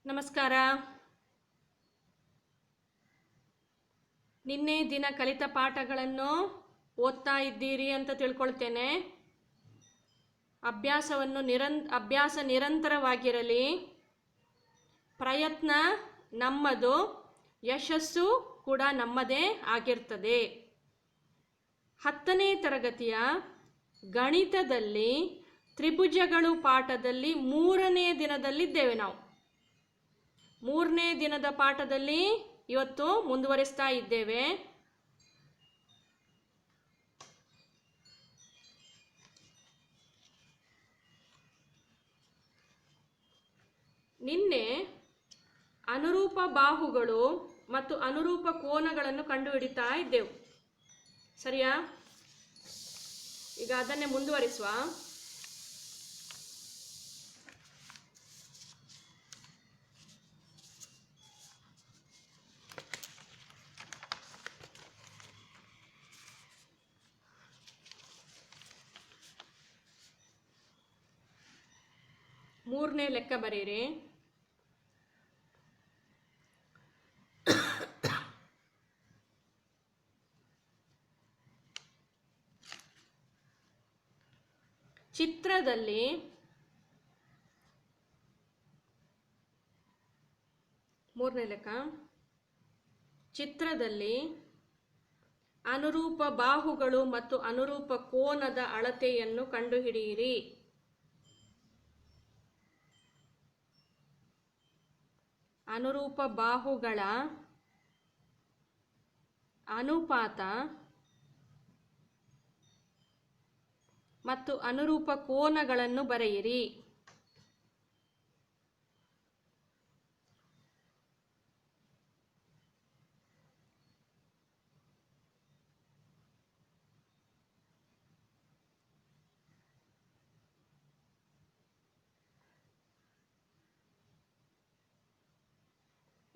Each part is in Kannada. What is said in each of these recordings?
ನಮಸ್ಕಾರ. ನಿನ್ನೆ ದಿನ ಕಲಿತ ಪಾಠಗಳನ್ನು ಓದ್ತಾ ಇದ್ದೀರಿ ಅಂತ ತಿಳ್ಕೊಳ್ತೇನೆ. ಅಭ್ಯಾಸ ನಿರಂತರವಾಗಿರಲಿ. ಪ್ರಯತ್ನ ನಮ್ಮದು, ಯಶಸ್ಸು ಕೂಡ ನಮ್ಮದೇ ಆಗಿರ್ತದೆ. 10ನೇ ತರಗತಿಯ ಗಣಿತದಲ್ಲಿ ತ್ರಿಭುಜಗಳು ಪಾಠದಲ್ಲಿ 3ನೇ ದಿನದಲ್ಲಿದ್ದೇವೆ. ನಾವು 3ನೇ ದಿನದ ಪಾಠದಲ್ಲಿ ಇವತ್ತು ಮುಂದುವರಿಸ್ತಾ ಇದ್ದೇವೆ. ನಿನ್ನೆ ಅನುರೂಪ ಬಾಹುಗಳು ಮತ್ತು ಅನುರೂಪ ಕೋನಗಳನ್ನು ಕಂಡುಹಿಡಿತಾ ಇದ್ದೆವು. ಸರಿಯಾ? ಈಗ ಅದನ್ನೇ ಮುಂದುವರಿಸುವ. ಮೂರನೇ ಲೆಕ್ಕ ಬರೀರಿ. ಚಿತ್ರದಲ್ಲಿ ಮೂರನೇ ಲೆಕ್ಕ. ಚಿತ್ರದಲ್ಲಿ ಅನುರೂಪ ಬಾಹುಗಳು ಮತ್ತು ಅನುರೂಪ ಕೋನದ ಅಳತೆಯನ್ನು ಕಂಡುಹಿಡಿಯಿರಿ. ಅನುರೂಪ ಬಾಹುಗಳ ಅನುಪಾತ ಮತ್ತು ಅನುರೂಪ ಕೋನಗಳನ್ನು ಬರೆಯಿರಿ.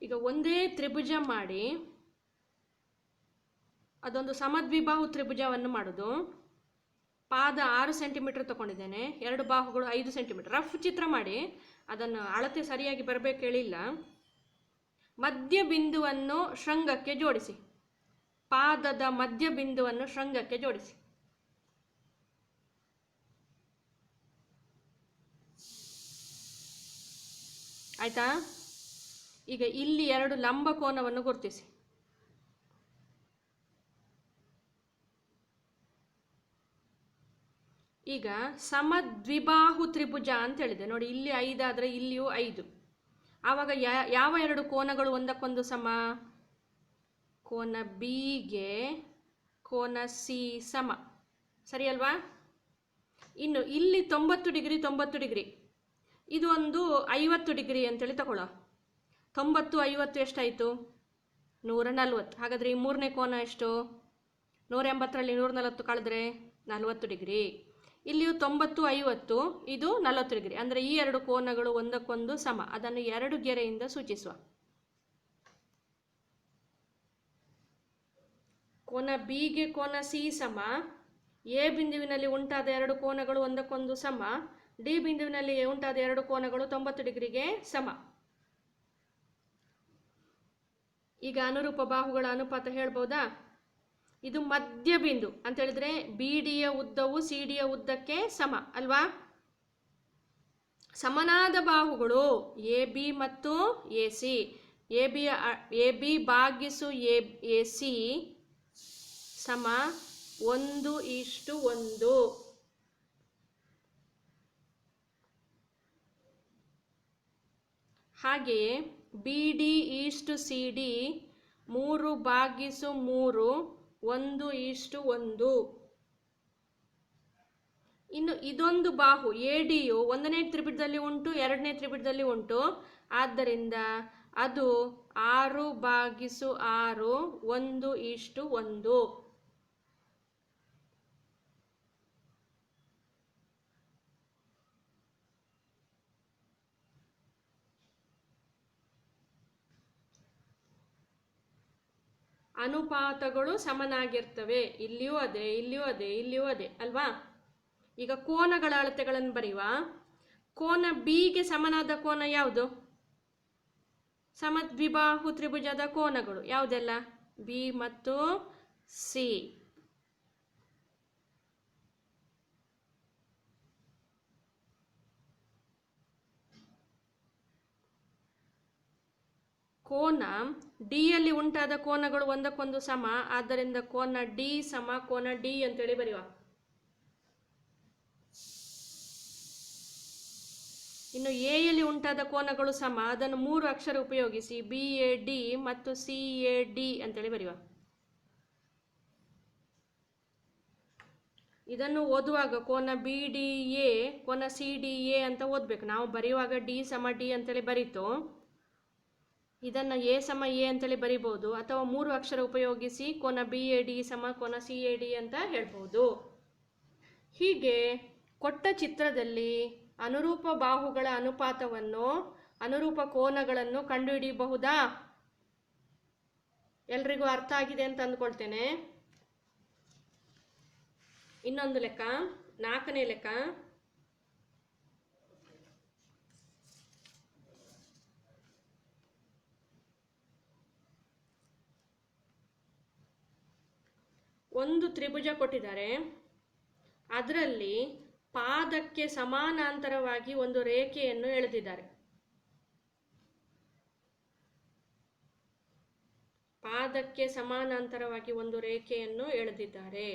ಈಗ ಒಂದೇ ತ್ರಿಭುಜ ಮಾಡಿ ಅದೊಂದು ಸಮದ್ವಿಬಾಹು ತ್ರಿಭುಜವನ್ನು ಮಾಡೋದು. ಪಾದ 6 ಸೆಂಟಿಮೀಟರ್ ತಗೊಂಡಿದ್ದೇನೆ, 2 ಬಾಹುಗಳು 5 ಸೆಂಟಿಮೀಟರ್. ರಫ್ ಚಿತ್ರ ಮಾಡಿ, ಅದನ್ನು ಅಳತೆ ಸರಿಯಾಗಿ ಬರಬೇಕು ಹೇಳಿಲ್ಲ. ಮಧ್ಯ ಬಿಂದುವನ್ನು ಶೃಂಗಕ್ಕೆ ಜೋಡಿಸಿ. ಪಾದದ ಮಧ್ಯ ಬಿಂದುವನ್ನು ಶೃಂಗಕ್ಕೆ ಜೋಡಿಸಿ. ಆಯ್ತಾ? ಈಗ ಇಲ್ಲಿ 2 ಲಂಬ ಕೋನವನ್ನು ಗುರುತಿಸಿ. ಈಗ ಸಮದ್ವಿಬಾಹು ತ್ರಿಭುಜ ಅಂತ ಹೇಳಿದೆ ನೋಡಿ. ಇಲ್ಲಿ 5 ಆದರೆ ಇಲ್ಲಿಯೂ 5. ಆವಾಗ ಯಾವ 2 ಕೋನಗಳು ಒಂದಕ್ಕೊಂದು ಸಮ? ಕೋನ ಬಿಗೆ ಕೋನ ಸಿ ಸಮ. ಸರಿ ಅಲ್ವಾ? ಇನ್ನು ಇಲ್ಲಿ 90 ಡಿಗ್ರಿ 90 ಡಿಗ್ರಿ, ಇದು ಒಂದು 50 ಡಿಗ್ರಿ ಅಂತೇಳಿ ತಗೊಳ್ಳೋ. 90 50 ಎಷ್ಟಾಯಿತು? 140. ಹಾಗಾದರೆ ಈ ಮೂರನೇ ಕೋನ ಎಷ್ಟು? 180ರಲ್ಲಿ 140 ಕಳೆದ್ರೆ 40 ಡಿಗ್ರಿ. ಇಲ್ಲಿಯೂ 90 50, ಇದು 40 ಡಿಗ್ರಿ. ಅಂದರೆ ಈ 2 ಕೋನಗಳು ಒಂದಕ್ಕೊಂದು ಸಮ. ಅದನ್ನು 2 ಗೆರೆಯಿಂದ ಸೂಚಿಸುವ. ಕೋನ ಬಿಗೆ ಕೋನ ಸಿ ಸಮ. ಎ ಬಿಂದುವಿನಲ್ಲಿ ಉಂಟಾದ 2 ಕೋನಗಳು ಒಂದಕ್ಕೊಂದು ಸಮ. ಡಿ ಬಿಂದುವಿನಲ್ಲಿ ಉಂಟಾದ 2 ಕೋನಗಳು 90 ಡಿಗ್ರಿಗೆ ಸಮ. ಈಗ ಅನುರೂಪ ಬಾಹುಗಳ ಅನುಪಾತ ಹೇಳ್ಬೋದಾ? ಇದು ಮಧ್ಯ ಬಿಂದು ಅಂತ ಹೇಳಿದ್ರೆ ಬಿ ಡಿಯ ಉದ್ದವು ಸಿ ಡಿಯ ಉದ್ದಕ್ಕೆ ಸಮ ಅಲ್ವಾ? ಸಮನಾದ ಬಾಹುಗಳು ಎ ಬಿ ಮತ್ತು ಎ ಸಿ. ಎ ಬಿ ಭಾಗಿಸು ಎ ಸಿ ಸಮ 1:1. ಹಾಗೆಯೇ B D is to C D 3/3 1:1. ಇನ್ನು ಇದೊಂದು ಬಾಹು ಎ ಡಿಯು 1ನೇ ತ್ರಿಭುಜದಲ್ಲಿ ಉಂಟು, 2ನೇ ತ್ರಿಭುಜದಲ್ಲಿ ಉಂಟು. ಆದ್ದರಿಂದ ಅದು 6/6 1:1. ಅನುಪಾತಗಳು ಸಮನಾಗಿರ್ತವೆ. ಇಲ್ಲಿಯೂ ಅದೇ, ಇಲ್ಲಿಯೂ ಅದೇ, ಇಲ್ಲಿಯೂ ಅದೇ ಅಲ್ವಾ? ಈಗ ಕೋನಗಳ ಅಳತೆಗಳನ್ನು ಬರೆಯುವ. ಕೋನ ಬಿಗೆ ಸಮನಾದ ಕೋನ ಯಾವುದು? ಸಮದ್ವಿಬಾಹು ತ್ರಿಭುಜದ ಕೋನಗಳು ಯಾವುದೆಲ್ಲ? ಬಿ ಮತ್ತು ಸಿ. ಕೋನ ಡಿ ಯಲ್ಲಿ ಉಂಟಾದ ಕೋನಗಳು ಒಂದಕ್ಕೊಂದು ಸಮ, ಆದ್ದರಿಂದ ಕೋನ ಡಿ ಸಮ ಕೋನ ಡಿ ಅಂತೇಳಿ ಬರೆಯುವ. ಇನ್ನು ಎ ಯಲ್ಲಿ ಉಂಟಾದ ಕೋನಗಳು ಸಮ, ಅದನ್ನು 3 ಅಕ್ಷರ ಉಪಯೋಗಿಸಿ ಬಿ ಎ ಡಿ ಮತ್ತು ಸಿ ಎ ಡಿ ಅಂತೇಳಿ ಬರೆಯುವ. ಇದನ್ನು ಓದುವಾಗ ಕೋನ ಬಿ ಡಿ ಎ ಕೋನ ಸಿ ಡಿ ಎ ಅಂತ ಓದಬೇಕು. ನಾವು ಬರೆಯುವಾಗ ಡಿ ಸಮ ಡಿ ಅಂತೇಳಿ ಬರೀತು, ಇದನ್ನು ಎ ಸಮ ಎ ಅಂತೇಳಿ ಬರಿಬೋದು, ಅಥವಾ 3 ಅಕ್ಷರ ಉಪಯೋಗಿಸಿ ಕೋನ ಬಿ ಎ ಡಿ ಸಮ ಕೋನ ಸಿ ಎ ಡಿ ಅಂತ ಹೇಳ್ಬೋದು. ಹೀಗೆ ಕೊಟ್ಟ ಚಿತ್ರದಲ್ಲಿ ಅನುರೂಪ ಬಾಹುಗಳ ಅನುಪಾತವನ್ನು, ಅನುರೂಪ ಕೋನಗಳನ್ನು ಕಂಡುಹಿಡಿಯಬಹುದಾ? ಎಲ್ರಿಗೂ ಅರ್ಥ ಆಗಿದೆ ಅಂತ ಅಂದ್ಕೊಳ್ತೇನೆ. ಇನ್ನೊಂದು ಲೆಕ್ಕ, 4ನೇ ಲೆಕ್ಕ. ಒಂದು ತ್ರಿಭುಜ ಕೊಟ್ಟಿದ್ದಾರೆ, ಅದರಲ್ಲಿ ಪಾದಕ್ಕೆ ಸಮಾನಾಂತರವಾಗಿ ಒಂದು ರೇಖೆಯನ್ನು ಎಳೆದಿದ್ದಾರೆ. ಪಾದಕ್ಕೆ ಸಮಾನಾಂತರವಾಗಿ ಒಂದು ರೇಖೆಯನ್ನು ಎಳೆದಿದ್ದಾರೆ.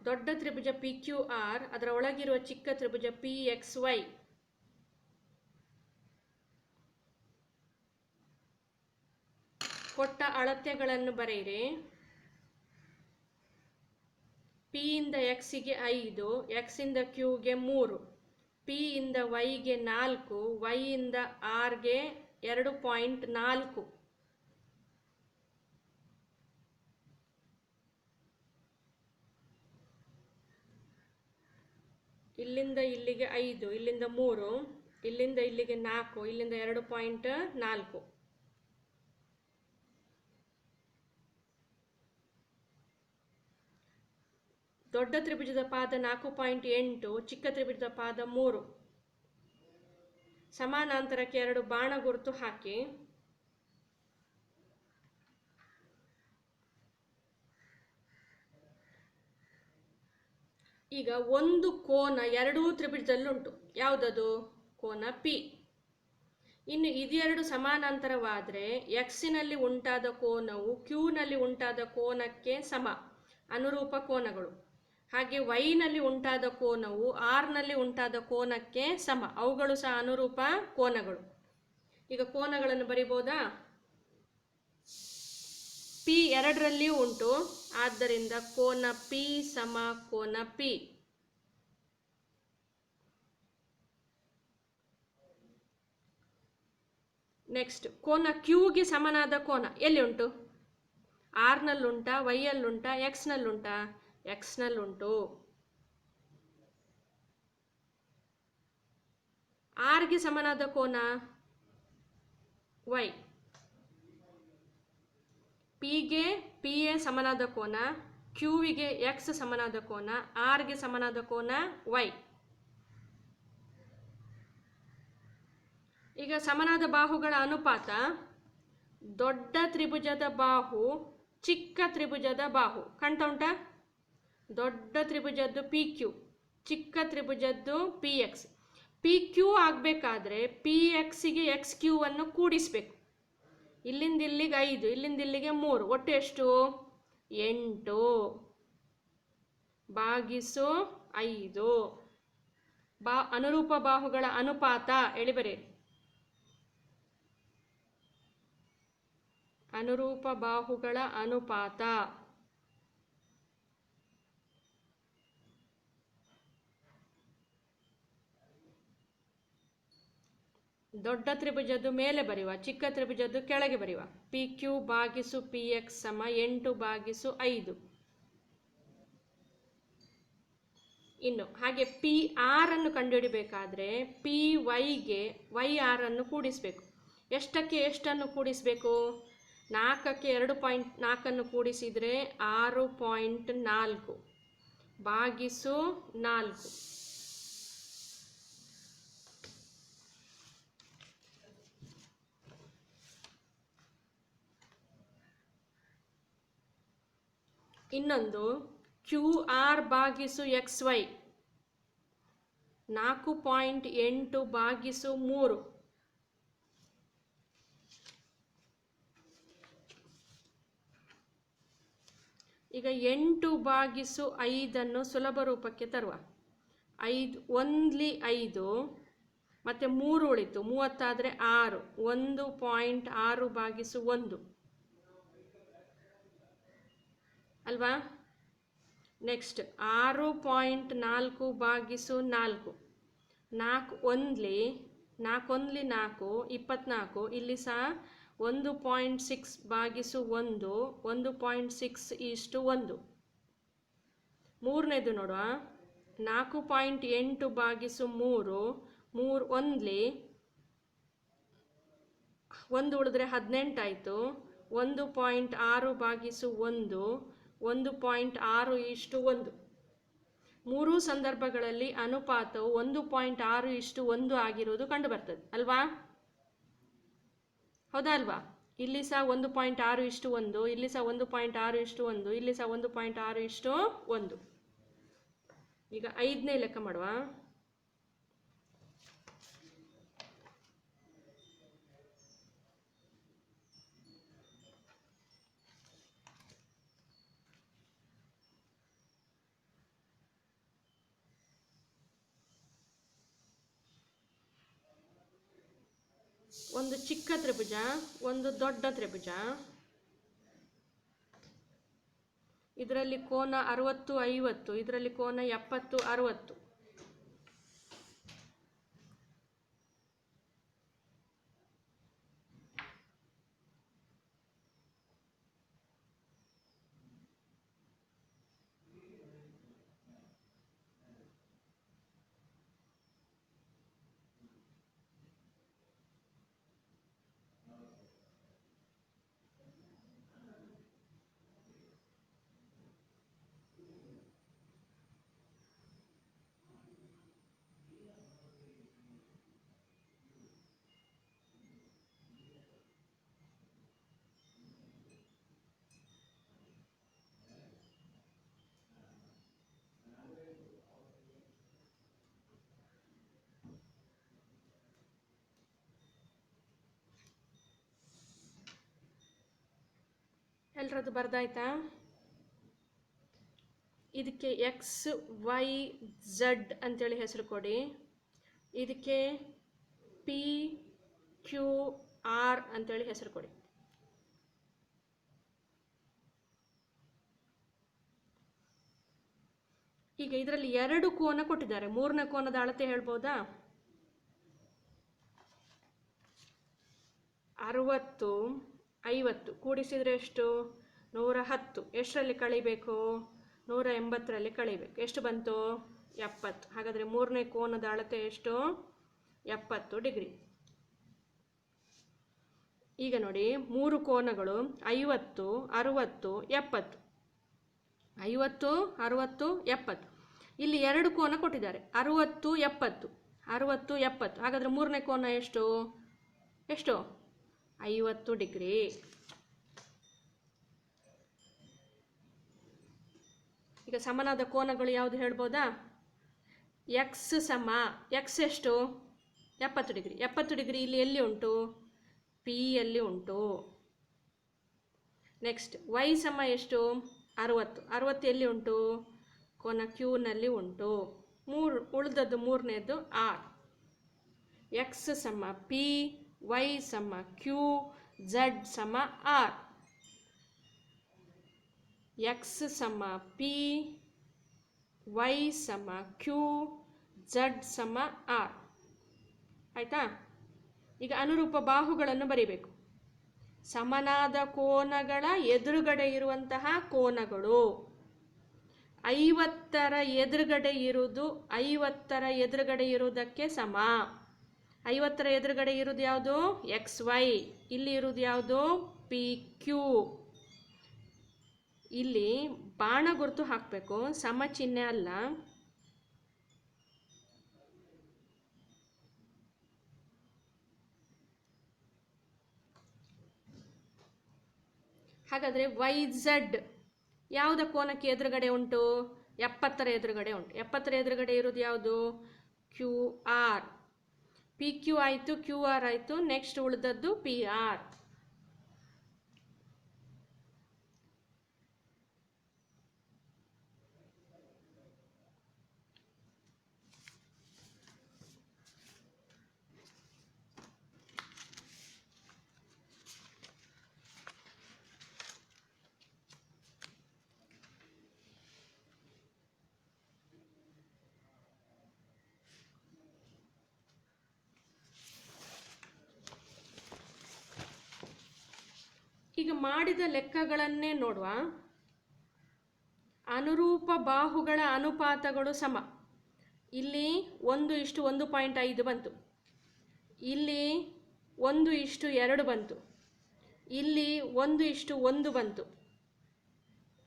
ದೊಡ್ಡ ತ್ರಿಭುಜ ಪಿ ಕ್ಯೂ ಆರ್, ಅದರ ಒಳಗಿರುವ ಚಿಕ್ಕ ತ್ರಿಭುಜ ಪಿ ಎಕ್ಸ್ ವೈ. ಕೊಟ್ಟ ಅಳತೆಗಳನ್ನು ಬರೆಯಿರಿ. ಪಿ ಇಂದ ಎಕ್ಸಿಗೆ 5, ಎಕ್ಸ್ ಇಂದ ಕ್ಯೂಗೆ 3, ಪಿ ಇಂದ ವೈಗೆ 4, ವೈ ಇಂದ ಆರ್ಗೆ 2.4. ಇಲ್ಲಿಂದ ಇಲ್ಲಿಗೆ 5, ಇಲ್ಲಿಂದ 3, ಇಲ್ಲಿಂದ ಇಲ್ಲಿಗೆ 4, ಇಲ್ಲಿಂದ 2.4. ದೊಡ್ಡ ತ್ರಿಭುಜದ ಪಾದ 4.8, ಚಿಕ್ಕ ತ್ರಿಭುಜದ ಪಾದ 3. ಸಮಾನಾಂತರಕ್ಕೆ 2 ಬಾಣ ಗುರುತು ಹಾಕಿ. ಈಗ ಒಂದು ಕೋನ ಎರಡೂ ತ್ರಿಭುಜದಲ್ಲುಂಟು. ಯಾವುದದು? ಕೋನ ಪಿ. ಇನ್ನು ಇದೆರಡು ಸಮಾನಾಂತರವಾದರೆ ಎಕ್ಸಿನಲ್ಲಿ ಉಂಟಾದ ಕೋನವು ಕ್ಯೂನಲ್ಲಿ ಉಂಟಾದ ಕೋನಕ್ಕೆ ಸಮ, ಅನುರೂಪ ಕೋನಗಳು. ಹಾಗೆ ವೈನಲ್ಲಿ ಉಂಟಾದ ಕೋನವು ಆರ್ನಲ್ಲಿ ಉಂಟಾದ ಕೋನಕ್ಕೆ ಸಮ, ಅವುಗಳು ಸಹ ಅನುರೂಪ ಕೋನಗಳು. ಈಗ ಕೋನಗಳನ್ನು ಬರಿಬೋದಾ? ಪಿ ಎರಡರಲ್ಲಿಯೂ ಉಂಟು, ಆದ್ದರಿಂದ ಕೋನ ಪಿ ಸಮ ಕೋನ ಪಿ. ನೆಕ್ಸ್ಟ್, ಕೋನ ಕ್ಯೂಗೆ ಸಮನಾದ ಕೋನ ಎಲ್ಲಿ ಉಂಟು? ಆರ್ನಲ್ಲುಂಟಾ, ವೈಯಲ್ಲುಂಟಾ, ಎಕ್ಸ್ನಲ್ಲುಂಟಾ? ಎಕ್ಸ್ನಲ್ಲುಂಟು. ಆರ್ಗೆ ಸಮನಾದ ಕೋನ ವೈ. ಪಿಗೆ ಪಿ ಎ ಸಮನಾದ ಕೋನ, ಕ್ಯೂವಿಗೆ ಎಕ್ಸ್ ಸಮನಾದ ಕೋನ, ಆರ್ಗೆ ಸಮನಾದ ಕೋನ ವೈ. ಈಗ ಸಮನಾದ ಬಾಹುಗಳ ಅನುಪಾತ, ದೊಡ್ಡ ತ್ರಿಭುಜದ ಬಾಹು ಚಿಕ್ಕ ತ್ರಿಭುಜದ ಬಾಹು ಕಾಣ್ತಾ ಉಂಟಾ? ದೊಡ್ಡ ತ್ರಿಭುಜದ್ದು ಪಿ ಕ್ಯೂ, ಚಿಕ್ಕ ತ್ರಿಭುಜದ್ದು ಪಿ ಎಕ್ಸ್. ಪಿ ಕ್ಯೂ ಆಗಬೇಕಾದ್ರೆ ಪಿ ಎಕ್ಸಿಗೆ ಎಕ್ಸ್ ಕ್ಯೂ ಅನ್ನು ಕೂಡಿಸಬೇಕು. ಇಲ್ಲಿಂದ ಇಲ್ಲಿಗೆ 5, ಇಲ್ಲಿಂದ ಇಲ್ಲಿಗೆ 3, ಒಟ್ಟು ಎಷ್ಟು? 8 ಭಾಗಿಸು 5. ಅನುರೂಪ ಬಾಹುಗಳ ಅನುಪಾತ ಎಳಿಬರಿ. ಅನುರೂಪ ಬಾಹುಗಳ ಅನುಪಾತ ದೊಡ್ಡ ತ್ರಿಭುಜದ್ದು ಮೇಲೆ ಬರೆಯುವ, ಚಿಕ್ಕ ತ್ರಿಭುಜದ್ದು ಕೆಳಗೆ ಬರೆಯುವ. ಪಿ ಕ್ಯೂ ಭಾಗಿಸು ಪಿ ಎಕ್ಸ್ ಸಮ 8 ಭಾಗಿಸು 5. ಇನ್ನು ಹಾಗೆ ಪಿ ಆರ್ ಅನ್ನು ಕಂಡುಹಿಡಿಬೇಕಾದ್ರೆ ಪಿ ವೈಗೆ ವೈ ಆರ್ ಅನ್ನು ಕೂಡಿಸಬೇಕು. ಎಷ್ಟಕ್ಕೆ ಎಷ್ಟನ್ನು ಕೂಡಿಸಬೇಕು? 4ಕ್ಕೆ 2.4 ಕೂಡಿಸಿದರೆ 6.4 ಭಾಗಿಸು 4. ಇನ್ನೊಂದು QR ಭಾಗಿಸು XY 4.8 ಭಾಗಿಸು 3. ಈಗ 8 ಭಾಗಿಸು 5 ಸುಲಭ ರೂಪಕ್ಕೆ ತರುವ. 5 1 5 ಮತ್ತು 3 ಉಳಿತು, 30 6. 1.6 ಭಾಗಿಸು 1 ಅಲ್ವಾ. ನೆಕ್ಸ್ಟ್ 6.4 ಭಾಗಿಸು 4. 4 1 4 24. ಇಲ್ಲಿ ಸಹ 1.6 ಭಾಗಿಸು 1 1.6:1. ಮೂರನೇದು ನೋಡುವ. 4.8 ಭಾಗಿಸು 3 3 1 ಉಳಿದ್ರೆ 18 ಆಯಿತು. 1.6 ಭಾಗಿಸು 1 1.6:1. ಮೂರೂ ಸಂದರ್ಭಗಳಲ್ಲಿ ಅನುಪಾತವು 1.6:1 ಆಗಿರುವುದು ಕಂಡುಬರ್ತದೆ ಅಲ್ವಾ. ಹೌದಾ ಅಲ್ವಾ. ಇಲ್ಲಿ ಸಹ 1.6:1, ಇಲ್ಲಿ ಸಹ 1.6:1, ಇಲ್ಲಿ ಸಹ 1.6:1. ಈಗ 5ನೇ ಲೆಕ್ಕ ಮಾಡುವ. ಒಂದು ಚಿಕ್ಕ ತ್ರಿಭುಜ, ಒಂದು ದೊಡ್ಡ ತ್ರಿಭುಜ. ಇದರಲ್ಲಿ ಕೋನ 60 50, ಇದರಲ್ಲಿ ಕೋನ 70 60. ಎಲ್ಲರದ್ದು ಬರ್ದಾಯ್ತಾ. ಇದಕ್ಕೆ XYZ ಅಂತೇಳಿ ಹೆಸರು ಕೊಡಿ. ಇದಕ್ಕೆ PQR ಅಂತೇಳಿ ಹೆಸರು ಕೊಡಿ. ಈಗ ಇದರಲ್ಲಿ 2 ಕೋನ ಕೊಟ್ಟಿದ್ದಾರೆ. 3ನೇ ಕೋನದ ಅಳತೆ ಹೇಳ್ಬೋದಾ. 60 50 ಕೂಡಿಸಿದರೆ ಎಷ್ಟು? 110. ಎಷ್ಟರಲ್ಲಿ ಕಳಿಬೇಕು? 180ರಲ್ಲಿ ಕಳಿಬೇಕು. ಎಷ್ಟು ಬಂತು? 70. ಹಾಗಾದರೆ 3ನೇ ಕೋನದ ಅಳತೆ ಎಷ್ಟು? 70 ಡಿಗ್ರಿ. ಈಗ ನೋಡಿ 3 ಕೋನಗಳು 50 60 70. 50 60 70. ಇಲ್ಲಿ 2 ಕೋನ ಕೊಟ್ಟಿದ್ದಾರೆ 60 70 60 70. ಹಾಗಾದರೆ 3ನೇ ಕೋನ ಎಷ್ಟು? 50 ಡಿಗ್ರಿ. ಈಗ ಸಮನಾದ ಕೋನಗಳು ಯಾವುದು ಹೇಳ್ಬೋದಾ? ಎಕ್ಸ್ ಎಷ್ಟು? 70 ಡಿಗ್ರಿ. 70 ಡಿಗ್ರಿ ಇಲ್ಲಿ ಎಲ್ಲಿ ಉಂಟು? ಪಿ ಯಲ್ಲಿ ಉಂಟು. ನೆಕ್ಸ್ಟ್ ವೈ ಎಷ್ಟು? 60. 60 ಎಲ್ಲಿ ಉಂಟು? ಕೋನ ಕ್ಯೂನಲ್ಲಿ ಉಂಟು. ಉಳಿದದ್ದು ಮೂರನೇದು R. X P, Y Q, Z R. X P, Y Q, Z R. ಆಯಿತಾ? ಈಗ ಅನುರೂಪ ಬಾಹುಗಳನ್ನು ಬರಿಬೇಕು. ಸಮನಾದ ಕೋನಗಳ ಎದುರುಗಡೆ ಇರುವಂತಹ ಕೋನಗಳು 50ರ ಎದುರುಗಡೆ ಇರುವುದು 50ರ ಎದುರುಗಡೆ ಇರುವುದಕ್ಕೆ ಸಮ. 50ರ ಎದುರುಗಡೆ ಇರುವುದು ಯಾವುದು? XY. ಇಲ್ಲಿ ಇರುವುದು ಯಾವುದು? P Q. ಇಲ್ಲಿ ಬಾಣ ಗುರುತು ಹಾಕಬೇಕು, ಸಮ ಚಿಹ್ನೆ ಅಲ್ಲ. ಹಾಗಾದರೆ ವೈ ಝಡ್ ಯಾವುದ ಕೋನಕ್ಕೆ ಎದುರುಗಡೆ ಉಂಟು? 70ರ ಎದುರುಗಡೆ ಉಂಟು. 70ರ ಎದುರುಗಡೆ ಇರೋದು ಯಾವುದು? Q R. ಪಿ ಕ್ಯೂ ಆಯಿತು, ಕ್ಯೂ ಆರ್ ಆಯಿತು. ನೆಕ್ಸ್ಟ್ ಉಳಿದದ್ದು ಪಿ ಆರ್. ಈಗ ಮಾಡಿದ ಲೆಕ್ಕಗಳನ್ನೇ ನೋಡುವ. ಅನುರೂಪ ಬಾಹುಗಳ ಅನುಪಾತಗಳು ಸಮ. ಇಲ್ಲಿ 1:1.5 ಬಂತು, ಇಲ್ಲಿ 1:2 ಬಂತು, ಇಲ್ಲಿ 1:1 ಬಂತು,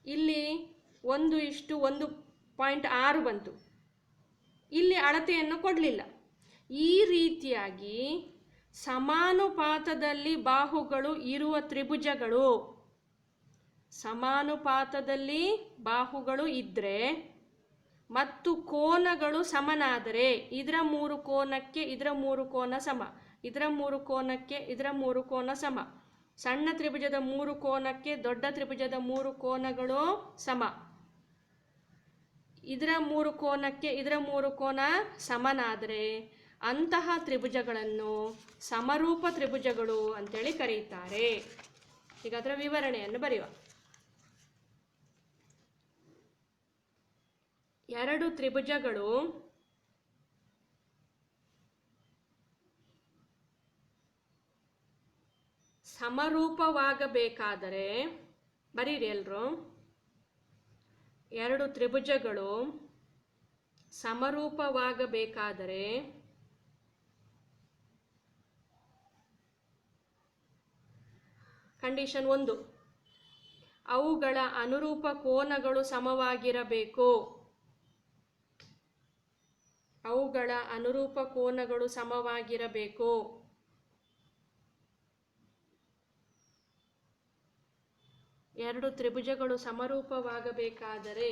ಇಲ್ಲಿ 1:1.6 ಬಂತು. ಇಲ್ಲಿ ಅಳತೆಯನ್ನು ಕೊಡಲಿಲ್ಲ. ಈ ರೀತಿಯಾಗಿ ಸಮಾನುಪಾತದಲ್ಲಿ ಬಾಹುಗಳು ಇರುವ ತ್ರಿಭುಜಗಳು, ಸಮಾನುಪಾತದಲ್ಲಿ ಬಾಹುಗಳು ಇದ್ದರೆ ಮತ್ತು ಕೋನಗಳು ಸಮನಾದರೆ, ಇದರ 3 ಕೋನಕ್ಕೆ ಇದರ 3 ಕೋನ ಸಮ, ಇದರ 3 ಕೋನಕ್ಕೆ ಇದರ 3 ಕೋನ ಸಮ, ಸಣ್ಣ ತ್ರಿಭುಜದ 3 ಕೋನಕ್ಕೆ ದೊಡ್ಡ ತ್ರಿಭುಜದ 3 ಕೋನಗಳು ಸಮ, ಇದರ 3 ಕೋನಕ್ಕೆ ಇದರ 3 ಕೋನ ಸಮನಾದರೆ ಅಂತಹ ತ್ರಿಭುಜಗಳನ್ನು ಸಮರೂಪ ತ್ರಿಭುಜಗಳು ಅಂತೇಳಿ ಕರೆಯುತ್ತಾರೆ. ಈಗ ಅದರ ವಿವರಣೆಯನ್ನು ಬರೆಯುವ. ಎರಡು ತ್ರಿಭುಜಗಳು ಸಮರೂಪವಾಗಬೇಕಾದರೆ, ಬರೀರಿ ಎಲ್ಲರೂ, ಎರಡು ತ್ರಿಭುಜಗಳು ಸಮರೂಪವಾಗಬೇಕಾದರೆ ಕಂಡೀಷನ್ 1, ಅವುಗಳ ಅನುರೂಪ ಕೋನಗಳು ಸಮವಾಗಿರಬೇಕು. ಅವುಗಳ ಅನುರೂಪ ಕೋನಗಳು ಸಮವಾಗಿರಬೇಕು. ಎರಡು ತ್ರಿಭುಜಗಳು ಸಮರೂಪವಾಗಬೇಕಾದರೆ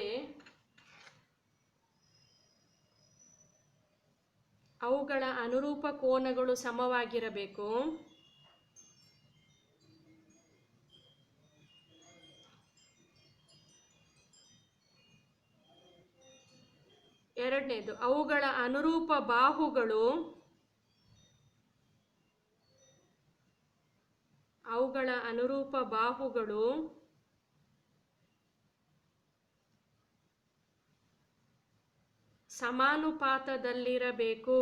ಅವುಗಳ ಅನುರೂಪ ಕೋನಗಳು ಸಮವಾಗಿರಬೇಕು. ಎರಡನೇದು, ಅವುಗಳ ಅನುರೂಪ ಬಾಹುಗಳು ಸಮಾನುಪಾತದಲ್ಲಿರಬೇಕು.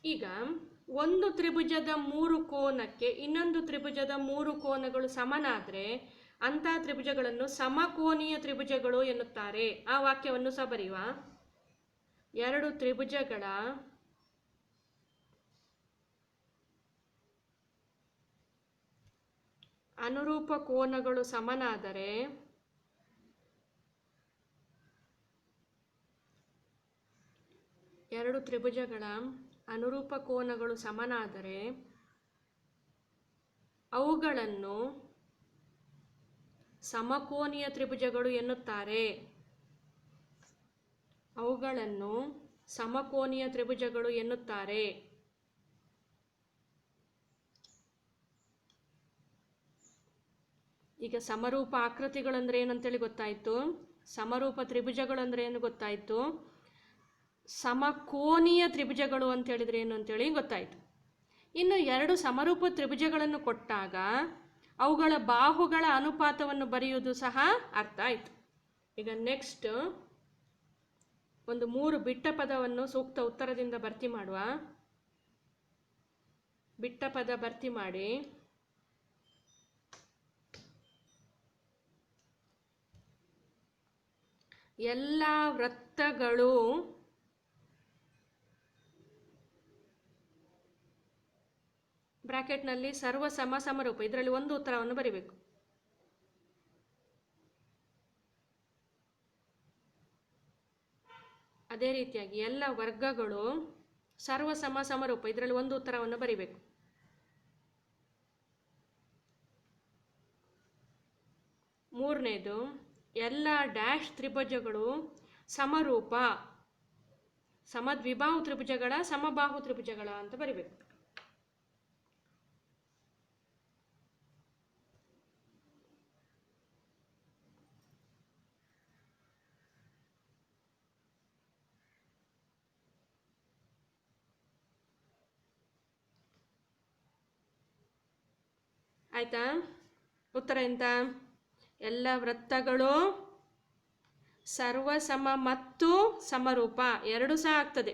ಈಗ ಒಂದು ತ್ರಿಭುಜದ 3 ಕೋನಕ್ಕೆ ಇನ್ನೊಂದು ತ್ರಿಭುಜದ 3 ಕೋನಗಳು ಸಮನಾದರೆ ಅಂತಹ ತ್ರಿಭುಜಗಳನ್ನು ಸಮಕೋನೀಯ ತ್ರಿಭುಜಗಳು ಎನ್ನುತ್ತಾರೆ. ಆ ವಾಕ್ಯವನ್ನು ಸಹ ಬರೆಯುವ. ಎರಡು ತ್ರಿಭುಜಗಳ ಅನುರೂಪ ಕೋನಗಳು ಸಮನಾದರೆ ಎರಡು ತ್ರಿಭುಜಗಳ ಅನುರೂಪ ಕೋನಗಳು ಸಮನಾದರೆ ಅವುಗಳನ್ನು ಸಮಕೋನೀಯ ತ್ರಿಭುಜಗಳು ಎನ್ನುತ್ತಾರೆ. ಅವುಗಳನ್ನು ಸಮಕೋನೀಯ ತ್ರಿಭುಜಗಳು ಎನ್ನುತ್ತಾರೆ. ಈಗ ಸಮರೂಪ ಆಕೃತಿಗಳಂದ್ರೆ ಏನಂತೇಳಿ ಗೊತ್ತಾಯಿತು, ಸಮರೂಪ ತ್ರಿಭುಜಗಳು ಅಂದರೆ ಏನು ಗೊತ್ತಾಯಿತು, ಸಮಕೋನೀಯ ತ್ರಿಭುಜಗಳು ಅಂತ ಹೇಳಿದ್ರೆ ಏನು ಅಂತೇಳಿ ಗೊತ್ತಾಯಿತು. ಇನ್ನು ಎರಡು ಸಮರೂಪ ತ್ರಿಭುಜಗಳನ್ನು ಕೊಟ್ಟಾಗ ಅವುಗಳ ಬಾಹುಗಳ ಅನುಪಾತವನ್ನು ಬರೆಯುವುದು ಸಹ ಅರ್ಥ ಆಯಿತು. ಈಗ ನೆಕ್ಸ್ಟ್ ಒಂದು 3 ಬಿಟ್ಟ ಪದವನ್ನು ಸೂಕ್ತ ಉತ್ತರದಿಂದ ಭರ್ತಿ ಮಾಡುವ. ಬಿಟ್ಟ ಪದ ಭರ್ತಿ ಮಾಡಿ. ಎಲ್ಲ ವೃತ್ತಗಳು ಬ್ರಾಕೆಟ್ನಲ್ಲಿ ಸರ್ವ ಸಮ ಸಮರೂಪ, ಇದರಲ್ಲಿ ಒಂದು ಉತ್ತರವನ್ನು ಬರಿಬೇಕು. ಅದೇ ರೀತಿಯಾಗಿ ಎಲ್ಲ ವರ್ಗಗಳು ಸರ್ವ ಸಮ ಸಮರೂಪ, ಇದರಲ್ಲಿ ಒಂದು ಉತ್ತರವನ್ನು ಬರಿಬೇಕು. ಮೂರನೇದು, ಎಲ್ಲ ಡ್ಯಾಶ್ ತ್ರಿಭುಜಗಳು ಸಮರೂಪ, ಸಮದ್ವಿಬಾಹು ತ್ರಿಭುಜಗಳ ಸಮಬಾಹು ತ್ರಿಭುಜಗಳ ಅಂತ ಬರಿಬೇಕು. ಆಯ್ತಾ? ಉತ್ತರ ಎಂತ? ಎಲ್ಲ ವೃತ್ತಗಳು ಸರ್ವಸಮ ಮತ್ತು ಸಮರೂಪ, ಎರಡು ಸಹ ಆಗ್ತದೆ.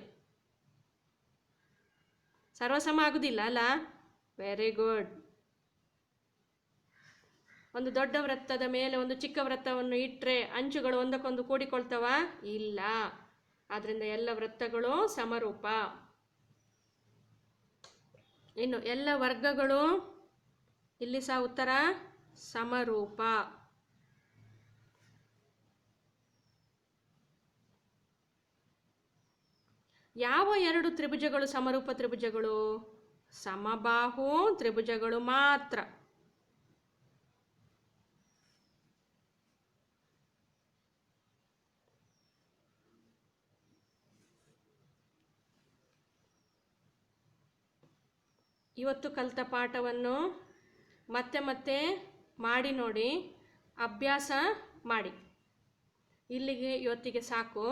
ಸರ್ವಸಮ ಆಗುದಿಲ್ಲ ಅಲ್ಲ? Very good. ಒಂದು ದೊಡ್ಡ ವೃತ್ತದ ಮೇಲೆ ಒಂದು ಚಿಕ್ಕ ವೃತ್ತವನ್ನು ಇಟ್ಟರೆ ಅಂಚುಗಳು ಒಂದಕ್ಕೊಂದು ಕೂಡಿಕೊಳ್ತವ? ಇಲ್ಲ. ಆದ್ರಿಂದ ಎಲ್ಲ ವೃತ್ತಗಳು ಸಮರೂಪ. ಇನ್ನು ಎಲ್ಲ ವರ್ಗಗಳು, ಇಲ್ಲಿ ಸಹ ಉತ್ತರ ಸಮರೂಪ. ಯಾವ ಎರಡು ತ್ರಿಭುಜಗಳು ಸಮರೂಪ ತ್ರಿಭುಜಗಳು? ಸಮಬಾಹು ತ್ರಿಭುಜಗಳು ಮಾತ್ರ. ಇವತ್ತು ಕಲಿತ ಪಾಠವನ್ನು ಮತ್ತೆ ಮತ್ತೆ ಮಾಡಿ ನೋಡಿ, ಅಭ್ಯಾಸ ಮಾಡಿ. ಇಲ್ಲಿಗೆ ಇವತ್ತಿಗೆ ಸಾಕು.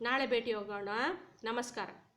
ನಾಳೆ ಭೇಟಿ ಹೋಗೋಣ. ನಮಸ್ಕಾರ.